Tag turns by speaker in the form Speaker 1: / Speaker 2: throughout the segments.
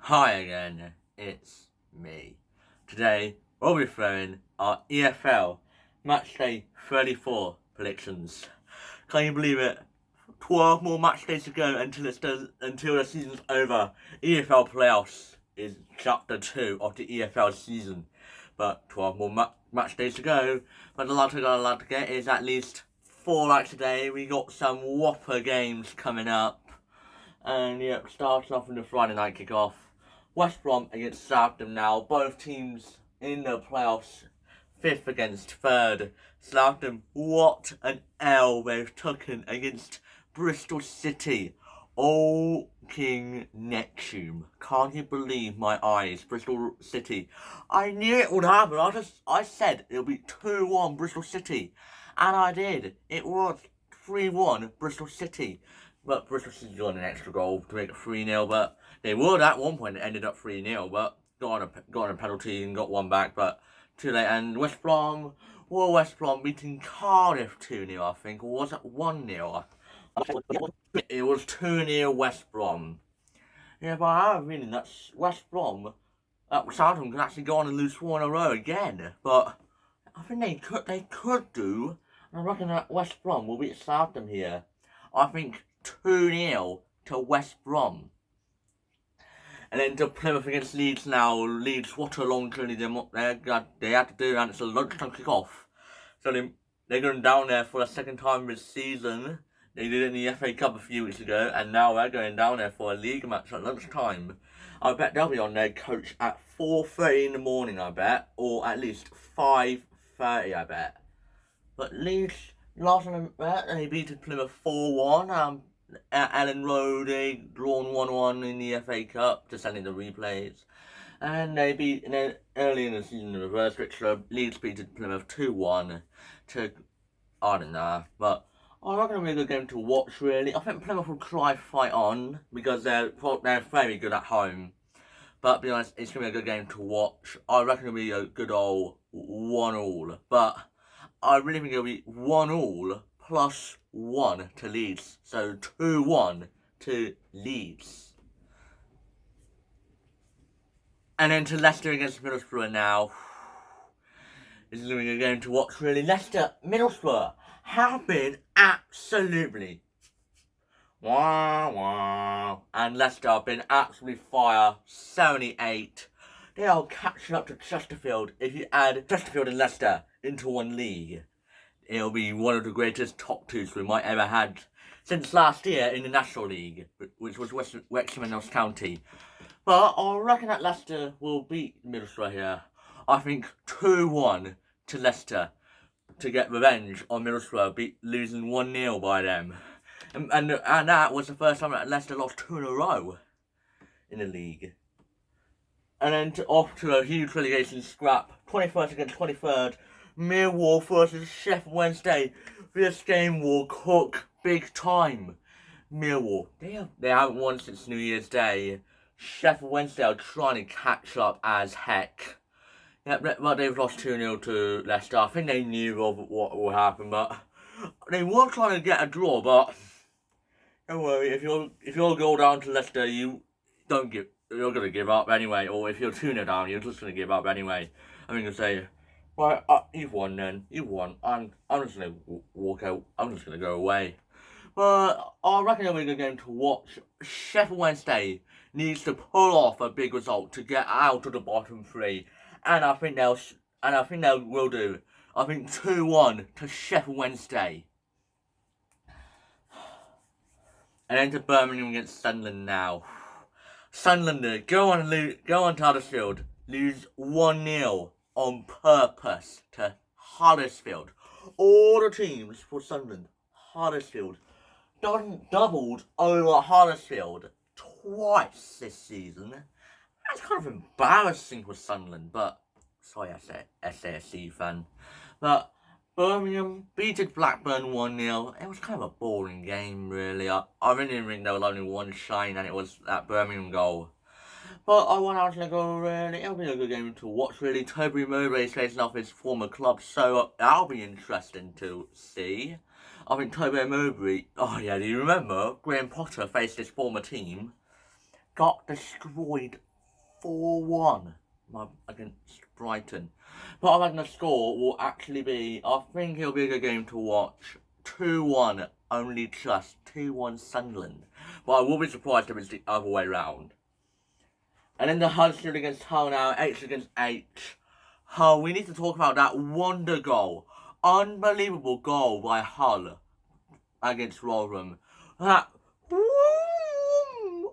Speaker 1: Hi again, it's me. Today, we'll be throwing our EFL matchday 34 predictions. Can you believe it? 12 more match days to go until the season's over. EFL playoffs is chapter 2 of the EFL season. But 12 more match days to go. But the last thing I'd like to get is at least 4 likes today. We got some whopper games coming up. And yep, starting off with the Friday night kickoff. West Brom against Southampton now. Both teams in the playoffs, 5th against 3rd. Southampton, what an L they've taken against Bristol City. Oh, King Neptune. Can't you believe my eyes? Bristol City. I knew it would happen. I said it would be 2-1 Bristol City. And I did. It was 3-1 Bristol City. But Bristol City got an extra goal to make it 3-0, but they would at one point. It ended up 3-0, but got on a penalty and got one back, but too late. And West Brom beating Cardiff 2-0, I think, or was it 1-0? It was 2-0 West Brom. Yeah, but I have a feeling that West Brom, Southampton could actually go on and lose 4 in a row again, but I think they could do. And I reckon that West Brom will beat Southampton here. I think 2-0 to West Brom. And then to Plymouth against Leeds now. Leeds, what a long journey they had to do, and it's a lunchtime kick-off. So they're going down there for the second time this season. They did it in the FA Cup a few weeks ago, and now they're going down there for a league match at lunchtime. I bet they'll be on their coach at 4:30 in the morning, I bet, or at least 5:30, I bet. But Leeds, last time they beat Plymouth 4-1. At Ellen Road, they drawn 1-1 in the FA Cup, to send in the replays. And they beat, and then early in the season, the reverse fixture, Leeds beat Plymouth 2-1 to, I don't know, but I reckon it'll be a good game to watch, really. I think Plymouth will try fight on, because they're very good at home. But to be honest, it's going to be a good game to watch. I reckon it'll be a good old 1-1, but I really think it'll be 1-1 plus 1 to Leeds. So 2-1 to Leeds. And then to Leicester against Middlesbrough now. This is going to be a game to watch, really. Leicester, Middlesbrough have been absolutely wow. And Leicester have been absolutely fire. 78. They are catching up to Chesterfield. If you add Chesterfield and Leicester into one league, it'll be one of the greatest top twos we might ever had since last year in the National League, which was Wrexham and Notts County. But I reckon that Leicester will beat Middlesbrough here. I think 2-1 to Leicester to get revenge on Middlesbrough, losing 1-0 by them. And that was the first time that Leicester lost 2 in a row in the league. And then off to a huge relegation scrap, 21st against 23rd. Millwall versus Sheffield Wednesday. This game will cook big time. Millwall, they haven't won since New Year's Day. Sheffield Wednesday are trying to catch up as heck. Yeah, but they've lost 2-0 to Leicester. I think they knew of what will happen, but they were trying to get a draw. But don't worry, if you'll go down to Leicester, you're gonna give up anyway. Or if you're 2-0 down, you're just gonna give up anyway. I'm gonna say, right, you've won then. You've won. I'm just going to walk out. I'm just going to go away. But I reckon it'll be a good game to watch. Sheffield Wednesday needs to pull off a big result to get out of the bottom 3. And I think they will do. I think 2-1 to Sheffield Wednesday. And then to Birmingham against Sunderland now. Sunderland, go on to Huddersfield. Lose 1-0. On purpose to Huddersfield. All the teams for Sunderland, Huddersfield, doubled over Huddersfield twice this season. That's kind of embarrassing for Sunderland, but sorry, SAFC fan. But Birmingham beat Blackburn 1-0. It was kind of a boring game, really. I really didn't think there was only one shine, and it was that Birmingham goal. But I want to go, really. It'll be a good game to watch, really. Toby Mowbray is facing off his former club, so that'll be interesting to see. I think Toby Mowbray, oh yeah, do you remember? Graham Potter faced his former team, got destroyed 4-1 against Brighton. But I reckon the score will actually be, I think it'll be a good game to watch. 2-1, only just 2-1 Sunderland. But I will be surprised if it's the other way round. And then the Huddersfield against Hull now, H against H. Hull, we need to talk about that wonder goal. Unbelievable goal by Hull against Rotherham. That,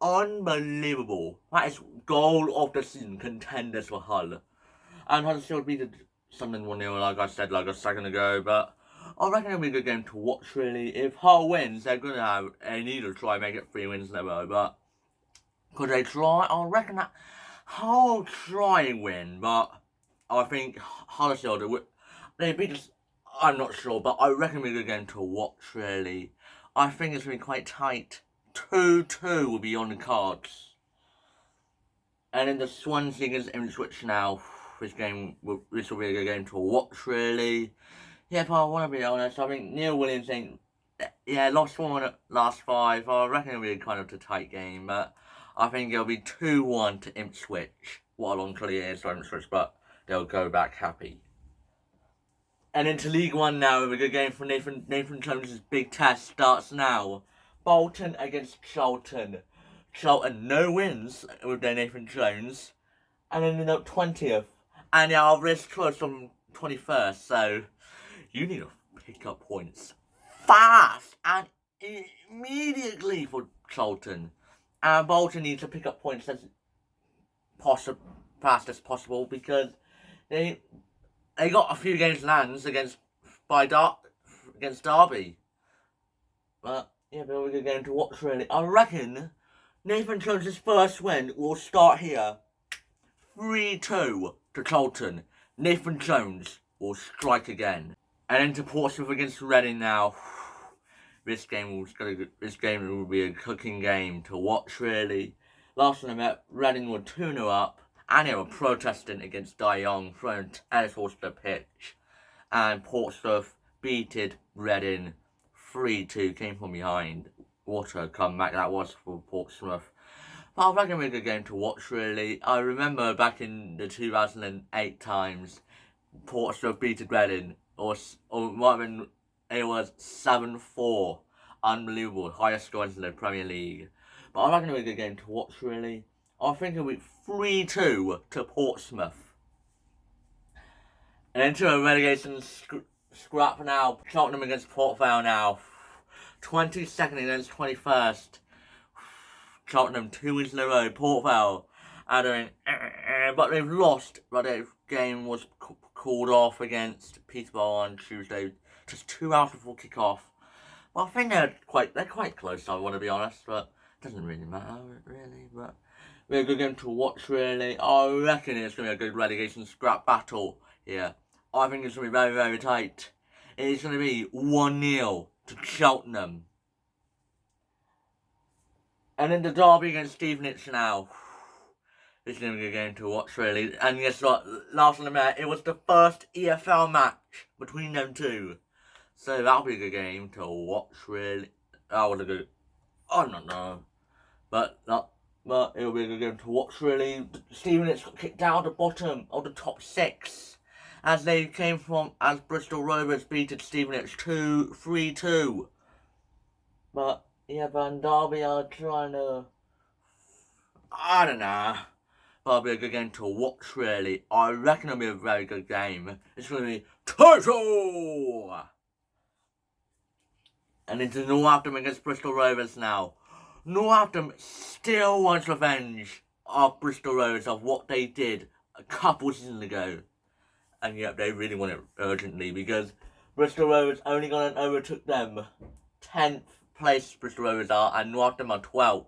Speaker 1: unbelievable. That is goal of the season contenders for Hull. And Huddersfield beat Sunderland 1-0, like I said like a second ago, but I reckon it'll be a good game to watch, really. If Hull wins, they need to try and make it 3 wins in a row, but could they try? I reckon that Hull try and win, but I think Huddersfield, they beat us, I'm not sure, but I reckon it'll be a good game to watch, really. I think it's going to be quite tight. 2-2 will be on the cards. And in the Swansea against Ipswich now, this will be a good game to watch, really. Yeah, but I want to be honest, I think Neil Williams lost 1 last 5. I reckon it'll be kind of a tight game, but I think it'll be 2-1 to Ipswich. What a long clear it is for Ipswich, but they'll go back happy. And into League One now, a good game for Nathan Jones' big test starts now. Bolton against Charlton. Charlton, no wins with their Nathan Jones. And ended up 20th. And now Alvarez close on 21st, so you need to pick up points fast and immediately for Charlton. And Bolton needs to pick up points as fast as possible because they got a few games lands against Derby. But yeah, but we're going to watch, really. I reckon Nathan Jones' first win will start here. 3-2 to Charlton. Nathan Jones will strike again. And into Portsmouth against Reading now. This game will be a cooking game to watch, really. Last time I met, Reading were 2-0 up, and they were protesting against De Jong throwing tennis balls to the pitch. And Portsmouth beated Reading 3-2, came from behind. What a comeback that was for Portsmouth. But I reckon it'll be a good game to watch, really. I remember back in the 2008 times, Portsmouth beated Reading, or might have been, it was 7-4. Unbelievable, highest score in the Premier League. But I reckon it'll be a good game to watch, really. I think it'll be 3-2 to Portsmouth. And into a relegation scrap now. Cheltenham against Port Vale now. 22nd against 21st. Cheltenham 2 wins in a row. Port Vale are doing, but they've lost. But their game was called off against Peterborough on Tuesday, just 2 hours before kick-off. Well, I think they're quite close, I want to be honest, but it doesn't really matter, really. But we're a good game to watch, really. I reckon it's going to be a good relegation scrap battle here. I think it's going to be very, very tight. It's going to be 1-0 to Cheltenham. And then the derby against Stevenage now. It's going to be a good game to watch, really. And guess what? Last time I met, it was the first EFL match between them two. So that'll be a good game to watch, really. That was a good, I don't know. But it'll be a good game to watch, really. Stevenage got kicked out of the bottom of the top 6. As Bristol Rovers beated Stevenage 3-2. But yeah, Van Derby are trying to, I don't know. But it'll be a good game to watch, really. I reckon it'll be a very good game. It's going to be total. And into Northampton against Bristol Rovers now. Northampton still wants revenge of Bristol Rovers of what they did a couple seasons ago. And yet they really want it urgently because Bristol Rovers only gone and overtook them. 10th place Bristol Rovers are, and Northampton are 12th.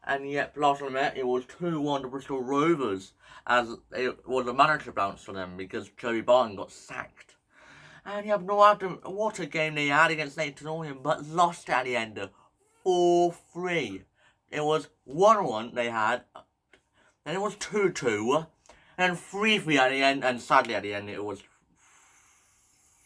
Speaker 1: And yet last time I met, it was 2-1 to Bristol Rovers, as it was a manager bounce for them because Joey Barton got sacked. And you have Northampton, what a game they had against Leighton Orient, but lost at the end, 4-3. It was 1-1 they had, then it was 2-2, and 3-3 at the end, and sadly at the end it was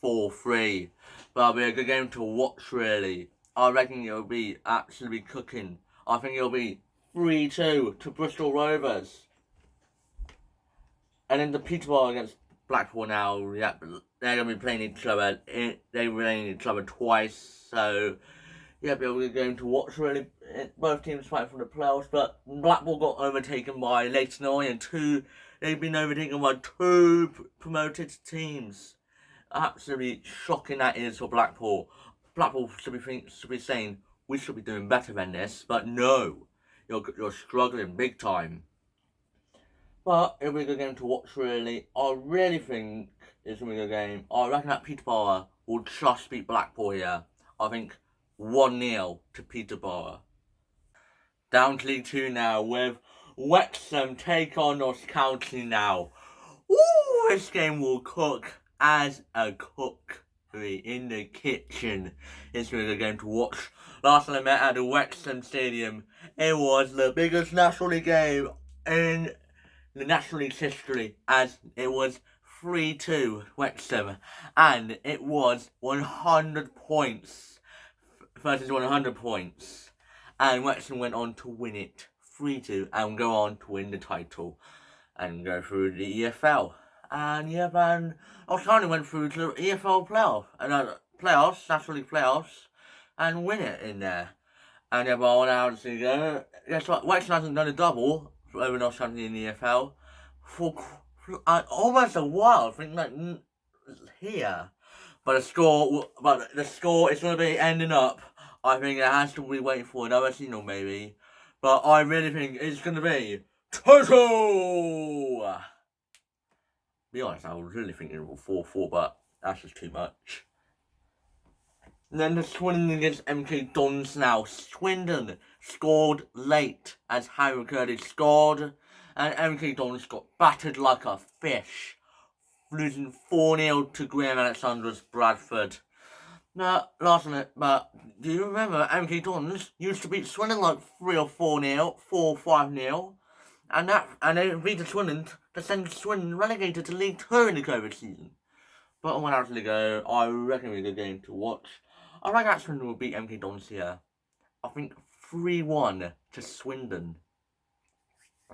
Speaker 1: 4-3. But it'll be a good game to watch, really. I reckon it'll be absolutely cooking. I think it'll be 3-2 to Bristol Rovers. And then the Peterborough against Blackpool now, yeah, they're going to be playing each other. They're playing each other twice, so yeah, we're going to watch really both teams fight for the playoffs. But Blackpool got overtaken by Leicester and they've been overtaken by two promoted teams. Absolutely shocking that is for Blackpool. Blackpool should be saying we should be doing better than this, but no, you're struggling big time. But it'll be a good game to watch, really. I really think it's going to be a good game. I reckon that Peterborough will just beat Blackpool here. I think 1-0 to Peterborough. Down to League 2 now with Wrexham take on Notts County now. Ooh, this game will cook as a cookery in the kitchen. It's going to be a good game to watch. Last time I met at the Wrexham Stadium, it was the biggest National League game in the National League's history, as it was 3-2 Wrexham, and it was 100 points versus 100 points, and Wrexham went on to win it 3-2 and go on to win the title and go through the EFL. And yeah, man, Charlton went through to the EFL playoffs, National League playoffs, and win it in there. And yeah, but now guess what? Wrexham hasn't done a double over Northampton in the EFL for almost a while. I think like here, but the score is going to be ending up. I think it has to be waiting for another signal maybe, but I really think it's going to be total. Be honest, I was really thinking it was 4-4, but that's just too much. And then the Swindon against MK Dons now. Swindon scored late as Harrogate scored, and MK Dons got battered like a fish, losing 4-0 to Graham Alexander's Bradford. Now, last minute, but do you remember MK Dons used to beat Swindon like 3 or 4-0, 4-5-0, and they beat the Swindon to send Swindon relegated to League 2 in the COVID season. But on one out to go, I reckon it'll be a good game to watch. I reckon that Swindon will beat MK Dons here. I think 3-1 to Swindon.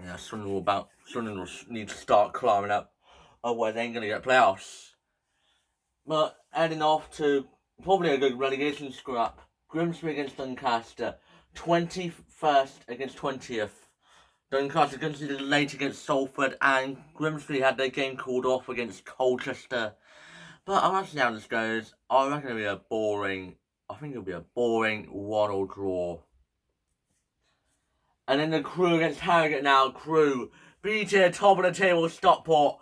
Speaker 1: Yeah, Swindon will need to start climbing up, otherwise they ain't gonna get playoffs. But heading off to probably a good relegation scrap. Grimsby against Doncaster, 21st against 20th. Doncaster conceded late against Salford, and Grimsby had their game called off against Colchester. But I'm not seeing how this goes. I reckon it'll be a boring 1-1 draw. And then the Crew against Harrogate now. Crew beat it, top of the table, Stockport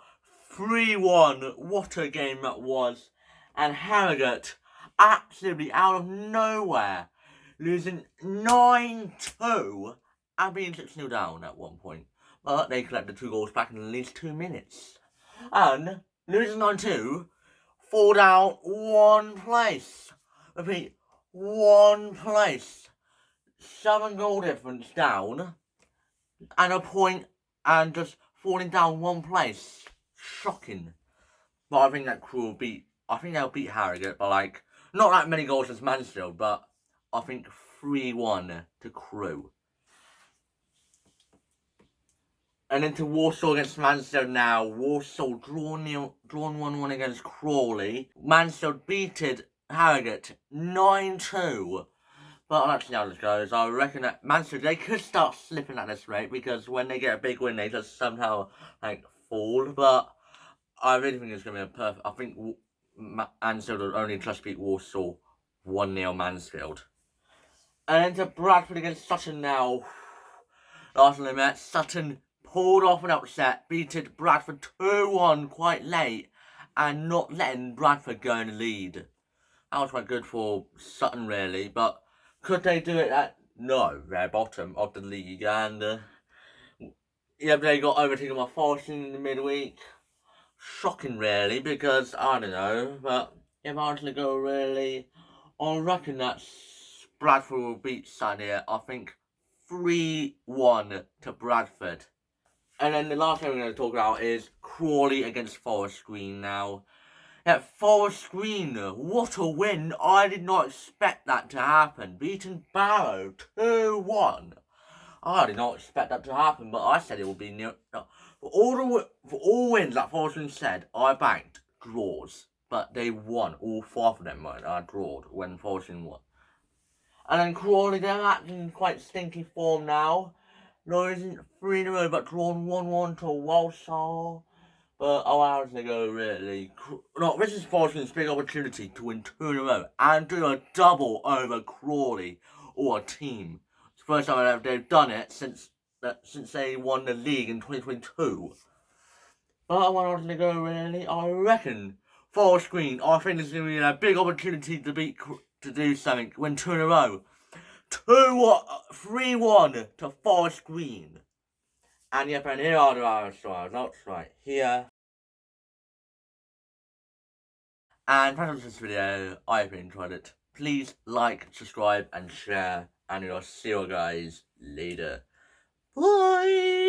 Speaker 1: 3-1. What a game that was. And Harrogate, absolutely out of nowhere, losing 9-2 and being 6-0 down at one point. But they collected 2 goals back in at least 2 minutes. And losing 9-2, fall down 1 place. Repeat, 1 place. 7 goal difference down, and a point, and just falling down 1 place. Shocking. But I think that Crew will they'll beat Harrogate by like, not that many goals as Mansfield, but I think 3-1 to Crew. And then to Walsall against Mansfield now. Walsall drawn 1-1 against Crawley. Mansfield beated Harrogate 9-2. But that's how this goes. I reckon that Mansfield, they could start slipping at this rate, because when they get a big win, they just somehow like fall. But I really think it's going to be a perfect. I think Mansfield will only just beat Walsall 1-0 Mansfield. And then to Bradford against Sutton now. Last time they met, Sutton pulled off an upset, beated Bradford 2-1 quite late, and not letting Bradford go in the lead. That was quite good for Sutton, really, but could they do it no, they're bottom of the league, and yeah, they got overtaken by Forest in the midweek. Shocking, really, because, I don't know, but if I was to go, really, I reckon that Bradford will beat Sutton here. I think 3-1 to Bradford. And then the last thing we're going to talk about is Crawley against Forest Green now. Yeah, Forest Green, what a win. I did not expect that to happen. Beating Barrow 2-1. I did not expect that to happen, but I said it would be near. No. For all wins that Fortune said, I banked draws, but they won. All 5 of them were drawed when Fortune won. And then Crawley, they're acting quite stinky form now. Losing 3 in a row, but drawn 1-1 to Walsall. But hours ago, really. No, this is Fortune's big opportunity to win 2 in a row and do a double over Crawley or a team. It's the first time they've done it since they won the league in 2022. But 1 hour to go, really. I reckon Forest Green, I think this is going to be a big opportunity to do something, win 2 in a row. 3-1 to Forest Green. And yep, and here are the Irish results right here. And if you this video, I hope you enjoyed it. Please like, subscribe, and share. And I'll see you guys later. Bye!